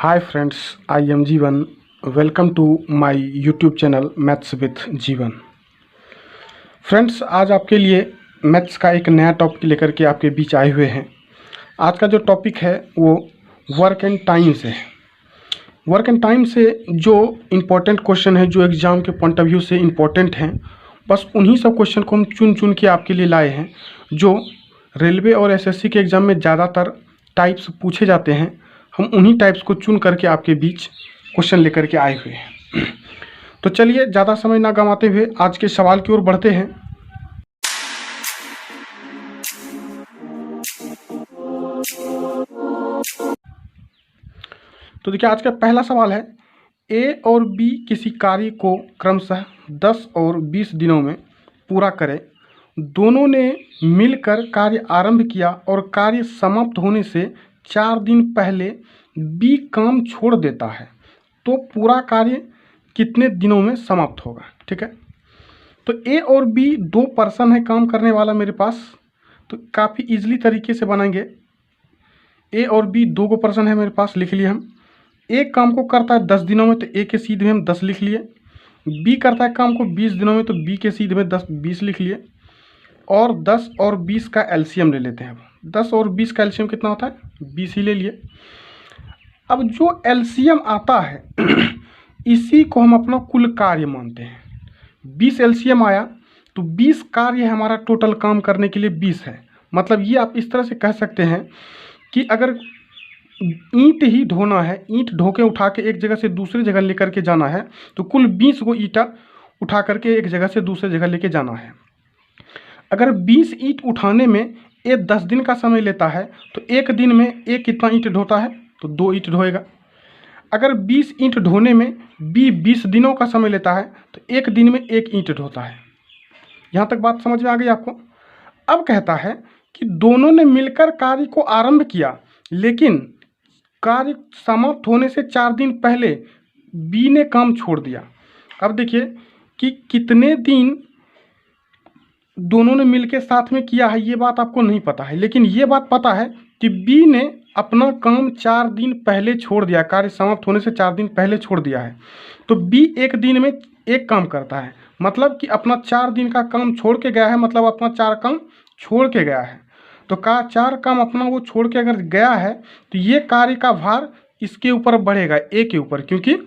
Hi friends, I am Jeevan. Welcome to my YouTube channel Maths with जीवन। Friends, आज आपके लिए maths का एक नया टॉपिक लेकर के आपके बीच आए हुए हैं। आज का जो टॉपिक है वो वर्क एंड टाइम से है। वर्क एंड टाइम से जो इम्पोर्टेंट क्वेश्चन है, जो एग्ज़ाम के पॉइंट ऑफ व्यू से इम्पोर्टेंट हैं, बस उन्हीं सब क्वेश्चन को हम चुन चुन के आपके लिए लाए हैं, जो रेलवे और एसएससी के एग्ज़ाम में ज़्यादातर टाइप्स पूछे जाते हैं। हम उन्हीं टाइप्स को चुन करके आपके बीच क्वेश्चन लेकर के आए हुए हैं। तो चलिए ज़्यादा समय ना गंवाते हुए आज के सवाल की ओर बढ़ते हैं। तो देखिए, आज का पहला सवाल है, ए और बी किसी कार्य को क्रमशः 10 और 20 दिनों में पूरा करें। दोनों ने मिलकर कार्य आरंभ किया और कार्य समाप्त होने से 4 दिन पहले बी काम छोड़ देता है, तो पूरा कार्य कितने दिनों में समाप्त होगा। ठीक है, तो ए और बी दो पर्सन है काम करने वाला मेरे पास, तो काफ़ी इजीली तरीके से बनाएंगे। ए और बी दो को पर्सन है मेरे पास, लिख लिए हम। एक काम को करता है 10 दिनों में, तो ए के सीधे में हम 10 लिख लिए। बी करता है काम को 20 दिनों में, तो बी के सीधे में 20 लिख लिए। और 10 और 20 का एलसीएम ले लेते हैं। अब 10 और 20 का एलसीएम कितना होता है, 20 ही ले लिए। अब जो एलसीएम आता है इसी को हम अपना कुल कार्य मानते हैं। 20 एलसीएम आया तो 20 कार्य हमारा टोटल काम करने के लिए 20 है। मतलब ये आप इस तरह से कह सकते हैं कि अगर ईंट ही ढोना है, ईंट ढो के उठा के एक जगह से दूसरी जगह लेकर के जाना है, तो कुल 20 को ईंटा उठा करके एक जगह से दूसरी जगह लेके जाना है। अगर 20 ईंट उठाने में ये 10 दिन का समय लेता है, तो एक दिन में एक कितना ईंट ढोता है, तो 2 ईंट ढोएगा। अगर 20 ईंट ढोने में बी 20 दिनों का समय लेता है, तो एक दिन में एक ईंट ढोता है। यहाँ तक बात समझ में आ गई आपको। अब कहता है कि दोनों ने मिलकर कार्य को आरंभ किया, लेकिन कार्य समाप्त होने से 4 दिन पहले बी ने काम छोड़ दिया। अब देखिए कि कितने दिन दोनों ने मिलकर साथ में किया है, ये बात आपको नहीं पता है, लेकिन ये बात पता है कि बी ने अपना काम 4 दिन पहले छोड़ दिया, कार्य समाप्त होने से 4 दिन पहले छोड़ दिया है। तो बी एक दिन में एक काम करता है, मतलब कि अपना 4 दिन का काम छोड़ के गया है, मतलब अपना 4 काम छोड़ के गया है। तो 4 काम अपना वो छोड़ के अगर गया है, तो ये कार्य का भार इसके ऊपर बढ़ेगा, ए के ऊपर, क्योंकि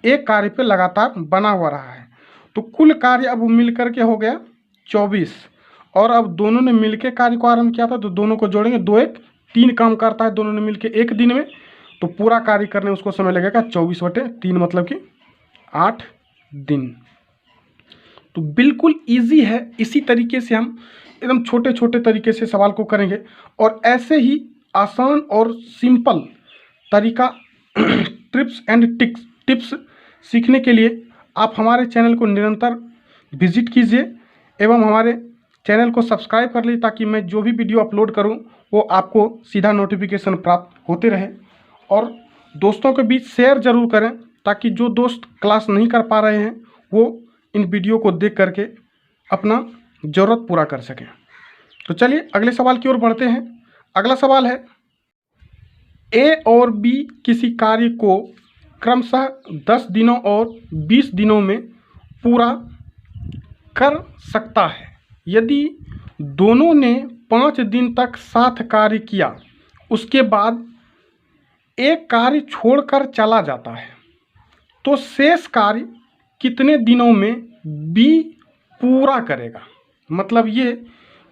एक कार्य पे लगातार बना हुआ रहा है। तो कुल कार्य अब मिल करके हो गया 24। और अब दोनों ने मिलके कार्य को आरंभ किया था, तो दोनों को जोड़ेंगे, 2 1 3 काम करता है दोनों ने मिलके एक दिन में, तो पूरा कार्य करने उसको समय लगेगा 24/3, मतलब कि 8 दिन। तो बिल्कुल इजी है। इसी तरीके से हम एकदम छोटे छोटे तरीके से सवाल को करेंगे, और ऐसे ही आसान और सिंपल तरीका ट्रिप्स एंड टिप्स सीखने के लिए आप हमारे चैनल को निरंतर विजिट कीजिए एवं हमारे चैनल को सब्सक्राइब कर लीजिए, ताकि मैं जो भी वीडियो अपलोड करूं वो आपको सीधा नोटिफिकेशन प्राप्त होते रहे। और दोस्तों के बीच शेयर ज़रूर करें, ताकि जो दोस्त क्लास नहीं कर पा रहे हैं वो इन वीडियो को देख करके अपना ज़रूरत पूरा कर सकें। तो चलिए अगले सवाल की ओर बढ़ते हैं। अगला सवाल है, ए और बी किसी कार्य को क्रमशः 10 दिनों और 20 दिनों में पूरा कर सकता है। यदि दोनों ने 5 दिन तक साथ कार्य किया, उसके बाद एक कार्य छोड़कर चला जाता है, तो शेष कार्य कितने दिनों में बी पूरा करेगा। मतलब ये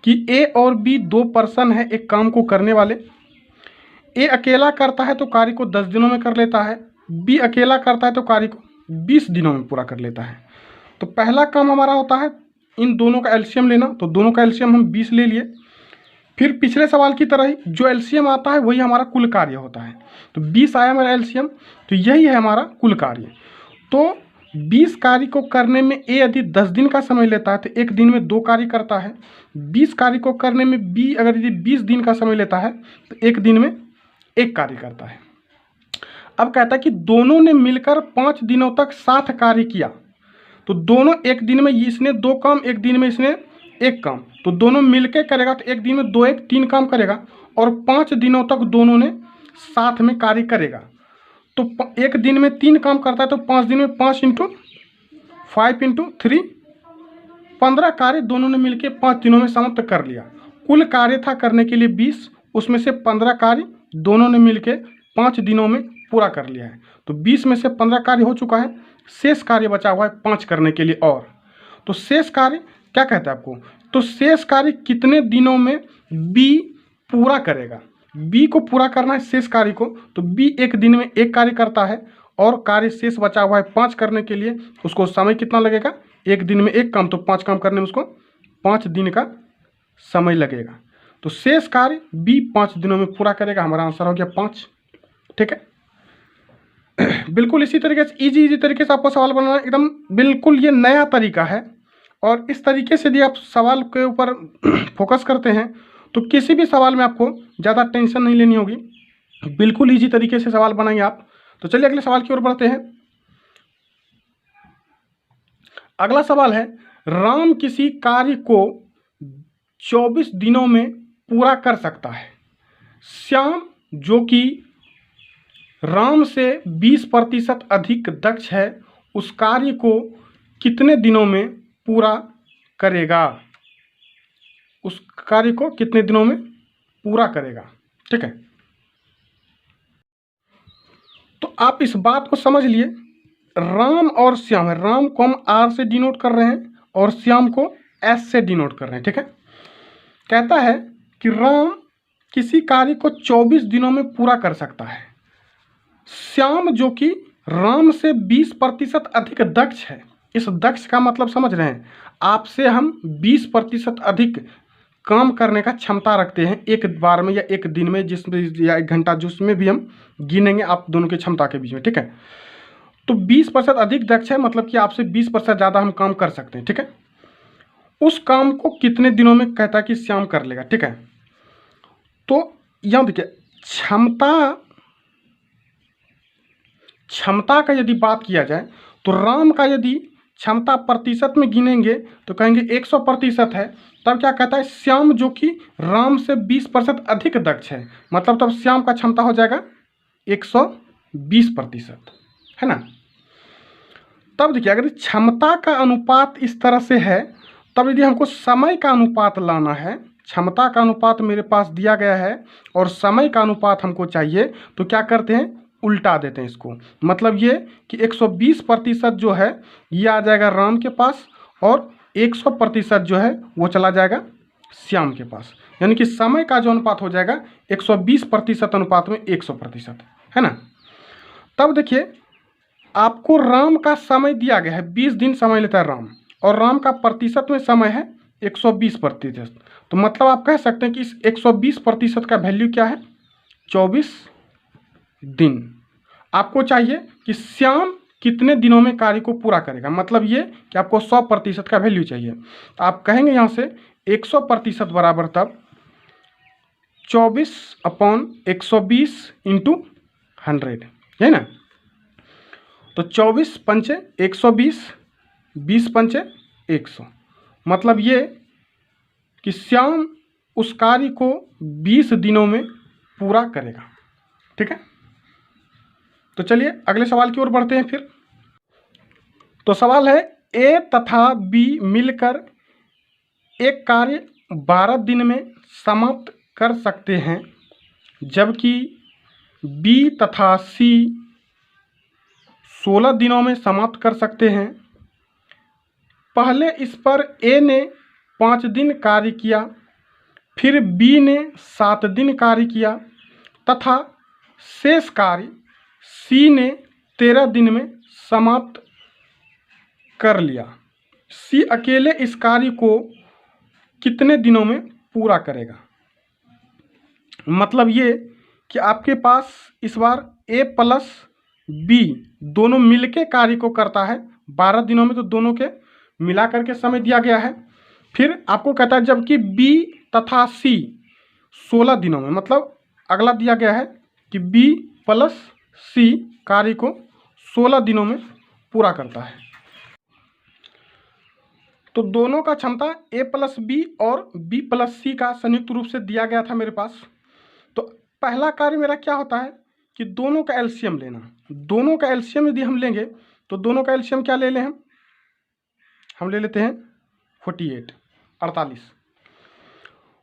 कि ए और बी दो पर्सन है एक काम को करने वाले। ए अकेला करता है तो कार्य को 10 दिनों में कर लेता है, बी अकेला करता है तो कार्य को 20 दिनों में पूरा कर लेता है। तो पहला काम हमारा होता है इन दोनों का एलसीएम लेना, तो दोनों का एलसीएम हम 20 ले लिए। फिर पिछले सवाल की तरह ही जो एलसीएम आता है वही हमारा कुल कार्य होता है, तो 20 आया मेरा एलसीएम, तो यही है हमारा कुल कार्य। तो 20 कार्य को करने में ए यदि 10 दिन का समय लेता है, तो एक दिन में 2 कार्य करता है। 20 कार्य को करने में बी अगर यदि 20 दिन का समय लेता है, तो एक दिन में एक कार्य करता है। अब कहता है कि दोनों ने मिलकर 5 दिनों तक साथ कार्य किया, तो दोनों एक दिन में इसने 2 काम, एक दिन में इसने 1 काम, तो दोनों मिलके करेगा, तो एक दिन में 2 1 3 काम करेगा, और 5 दिनों तक दोनों ने साथ में कार्य करेगा। तो एक दिन में 3 काम करता है, तो 5 दिन में 5 इंटू 5 इंटू 3 15 कार्य दोनों ने मिलकर 5 दिनों में समाप्त कर लिया। कुल कार्य था करने के लिए 20, उसमें से 15 कार्य दोनों ने मिलकर 5 दिनों में पूरा कर लिया है। तो 20 में से 15 कार्य हो चुका है, शेष कार्य बचा हुआ है 5 करने के लिए। और तो शेष कार्य क्या कहता है आपको, तो शेष कार्य कितने दिनों में बी पूरा करेगा। बी को पूरा करना है शेष कार्य को, तो बी एक दिन में एक कार्य करता है और कार्य शेष बचा हुआ है 5 करने के लिए। उसको समय कितना लगेगा, एक दिन में एक काम, तो 5 काम करने में उसको 5 दिन का समय लगेगा। तो शेष कार्य बी 5 दिनों में पूरा करेगा। हमारा आंसर हो गया 5। ठीक है, बिल्कुल इसी तरीके से इजी तरीके से आपको सवाल बनाना एकदम बिल्कुल ये नया तरीका है। और इस तरीके से यदि आप सवाल के ऊपर फोकस करते हैं तो किसी भी सवाल में आपको ज़्यादा टेंशन नहीं लेनी होगी, बिल्कुल इजी तरीके से सवाल बनाएंगे आप। तो चलिए अगले सवाल की ओर बढ़ते हैं। अगला सवाल है, राम किसी कार्य को 24 दिनों में पूरा कर सकता है। श्याम जो कि राम से 20% अधिक दक्ष है, उस कार्य को कितने दिनों में पूरा करेगा। उस कार्य को कितने दिनों में पूरा करेगा। ठीक है, तो आप इस बात को समझ लिए, राम और श्याम है, राम को हम आर से डिनोट कर रहे हैं और श्याम को एस से डिनोट कर रहे हैं। ठीक है, कहता है कि राम किसी कार्य को 24 दिनों में पूरा कर सकता है। श्याम जो कि राम से 20% अधिक दक्ष है। इस दक्ष का मतलब समझ रहे हैं, आपसे हम 20% अधिक काम करने का क्षमता रखते हैं एक बार में या एक दिन में, जिसमें या 1 घंटा, जिसमें भी हम गिनेंगे आप दोनों की क्षमता के बीच में। ठीक है, तो 20% अधिक दक्ष है, मतलब कि आपसे 20% ज़्यादा हम काम कर सकते हैं। ठीक है, उस काम को कितने दिनों में कहता है कि श्याम कर लेगा। ठीक है, तो यहाँ देखिए क्षमता का यदि बात किया जाए तो राम का यदि क्षमता प्रतिशत में गिनेंगे तो कहेंगे 100% है। तब क्या कहता है, श्याम जो कि राम से 20% अधिक दक्ष है, मतलब तब श्याम का क्षमता हो जाएगा 120%, है ना। तब देखिए अगर क्षमता का अनुपात इस तरह से है, तब यदि हमको समय का अनुपात लाना है, क्षमता का अनुपात मेरे पास दिया गया है और समय का अनुपात हमको चाहिए, तो क्या करते हैं, उल्टा देते हैं इसको। मतलब ये कि 120% जो है ये आ जाएगा राम के पास और 100% जो है वो चला जाएगा श्याम के पास। यानी कि समय का जो अनुपात हो जाएगा 120% अनुपात में 100%, है ना। तब देखिए आपको राम का समय दिया गया है, 20 दिन समय लेता है राम, और राम का प्रतिशत में समय है 120%। तो मतलब आप कह सकते हैं कि इस 120% का वैल्यू क्या है, 24 दिन। आपको चाहिए कि श्याम कितने दिनों में कार्य को पूरा करेगा, मतलब ये कि आपको 100% का वैल्यू चाहिए। तो आप कहेंगे यहाँ से 100% बराबर तब 24/120 इंटू 100, है ना। तो 24 पंचे 120, 20 पंचे 100, मतलब ये कि श्याम उस कार्य को 20 दिनों में पूरा करेगा। ठीक है, तो चलिए अगले सवाल की ओर बढ़ते हैं फिर। तो सवाल है, ए तथा बी मिलकर एक कार्य 12 दिन में समाप्त कर सकते हैं, जबकि बी तथा सी 16 दिनों में समाप्त कर सकते हैं। पहले इस पर ए ने 5 दिन कार्य किया, फिर बी ने 7 दिन कार्य किया तथा शेष कार्य सी ने 13 दिन में समाप्त कर लिया। सी अकेले इस कार्य को कितने दिनों में पूरा करेगा। मतलब ये कि आपके पास इस बार ए प्लस बी दोनों मिलके कार्य को करता है 12 दिनों में, तो दोनों के मिला करके समय दिया गया है। फिर आपको कहता है जबकि बी तथा सी 16 दिनों में, मतलब अगला दिया गया है कि बी प्लस सी कार्य को 16 दिनों में पूरा करता है। तो दोनों का क्षमता ए प्लस बी और बी प्लस सी का संयुक्त रूप से दिया गया था मेरे पास। तो पहला कार्य मेरा क्या होता है कि दोनों का एलसीएम लेना। दोनों का एलसीएम यदि हम लेंगे तो दोनों का एलसीएम क्या ले लें हम ले लेते हैं 48, 48।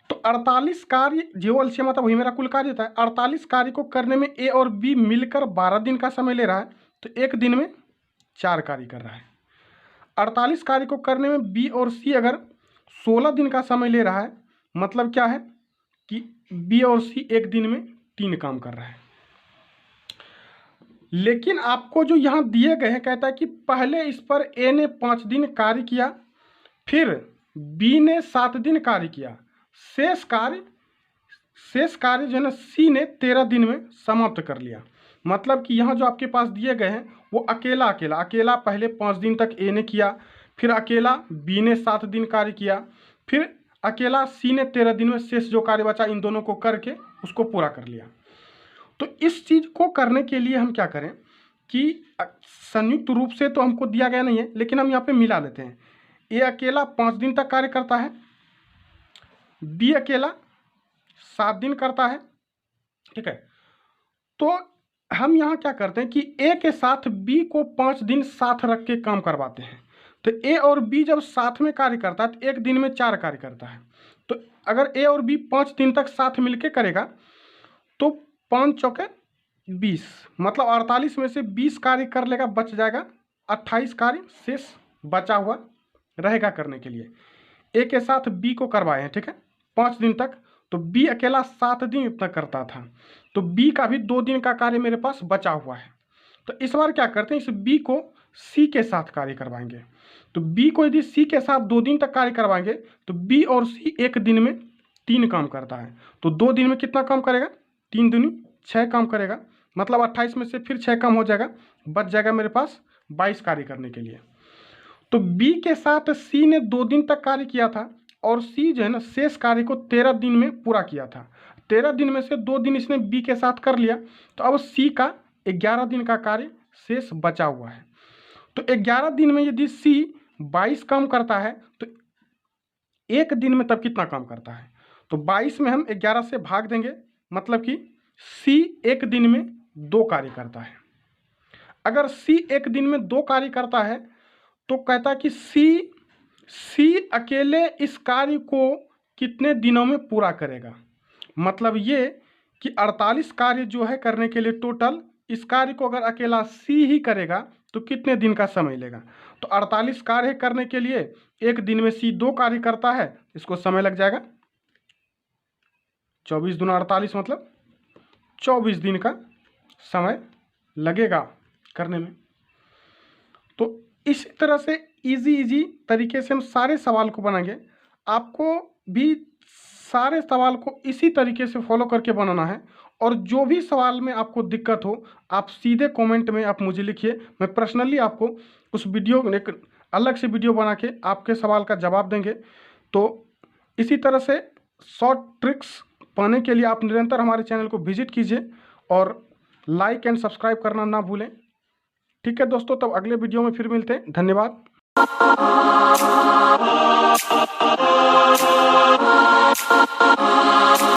तो 48 कार्य जो एलसीएम आता है वही मेरा कुल कार्य होता है। 48 कार्य को करने में ए और बी मिलकर 12 दिन का समय ले रहा है, तो एक दिन में 4 कार्य कर रहा है। 48 कार्य को करने में बी और सी अगर 16 दिन का समय ले रहा है, मतलब क्या है कि बी और सी एक दिन में 3 काम कर रहा है। लेकिन आपको जो यहाँ दिए गए हैं, कहता है कि पहले इस पर ए ने 5 दिन कार्य किया, फिर बी ने 7 दिन कार्य किया, शेष कार्य जो है ना सी ने 13 दिन में समाप्त कर लिया। मतलब कि यहाँ जो आपके पास दिए गए हैं वो अकेला पहले 5 दिन तक ए ने किया, फिर अकेला बी ने 7 दिन कार्य किया, फिर अकेला सी ने 13 दिन में शेष जो कार्य बचा इन दोनों को करके उसको पूरा कर लिया। तो इस चीज़ को करने के लिए हम क्या करें कि संयुक्त रूप से तो हमको दिया गया नहीं है, लेकिन हम यहाँ पे मिला लेते हैं। ए अकेला 5 दिन तक कार्य करता है, बी अकेला 7 दिन करता है, ठीक है। तो हम यहाँ क्या करते हैं कि ए के साथ बी को 5 दिन साथ रख के काम करवाते हैं। तो ए और बी जब साथ में कार्य करता है तो एक दिन में 4 कार्य करता है। तो अगर ए और बी 5 दिन तक साथ मिलके करेगा तो 5 चौके 20, मतलब 48 में से 20 कार्य कर लेगा, बच जाएगा 28 कार्य शेष बचा हुआ रहेगा करने के लिए। ए के साथ बी को करवाए हैं, ठीक है, 5 दिन तक। तो बी अकेला 7 दिन इतना करता था, तो बी का भी 2 दिन का कार्य मेरे पास बचा हुआ है। तो इस बार क्या करते हैं, इस बी को सी के साथ कार्य करवाएंगे। तो बी को यदि सी के साथ 2 दिन तक कार्य करवाएंगे तो बी और सी एक दिन में 3 काम करता है। तो 2 दिन में कितना काम करेगा, 3 दूनी 6 काम करेगा, मतलब 28 में से फिर 6 काम हो जाएगा, बच जाएगा मेरे पास 22 कार्य करने के लिए। तो बी के साथ सी ने 2 दिन तक कार्य किया था और सी जो है ना शेष कार्य को 13 दिन में पूरा किया था। 13 दिन में से 2 दिन इसने बी के साथ कर लिया, तो अब सी का 11 दिन का कार्य शेष बचा हुआ है। तो 11 दिन में यदि सी 22 काम करता है तो एक दिन में तब कितना काम करता है, तो 22 में हम 11 से भाग देंगे, मतलब कि सी एक दिन में 2 कार्य करता है। अगर सी एक दिन में 2 कार्य करता है तो कहता है कि सी अकेले इस कार्य को कितने दिनों में पूरा करेगा। मतलब ये कि 48 कार्य जो है करने के लिए टोटल, इस कार्य को अगर अकेला सी ही करेगा तो कितने दिन का समय लेगा। तो 48 कार्य करने के लिए एक दिन में सी 2 कार्य करता है, इसको समय लग जाएगा 24 दूना 48, मतलब 24 दिन का समय लगेगा करने में। तो इसी तरह से इजी तरीके से हम सारे सवाल को बनाएंगे। आपको भी सारे सवाल को इसी तरीके से फॉलो करके बनाना है, और जो भी सवाल में आपको दिक्कत हो आप सीधे कमेंट में आप मुझे लिखिए, मैं पर्सनली आपको उस वीडियो एक अलग से वीडियो बना के आपके सवाल का जवाब देंगे। तो इसी तरह से शॉर्ट ट्रिक्स पाने के लिए आप निरंतर हमारे चैनल को विजिट कीजिए और लाइक एंड सब्सक्राइब करना ना भूलें। ठीक है दोस्तों, तब अगले वीडियो में फिर मिलते हैं। धन्यवाद।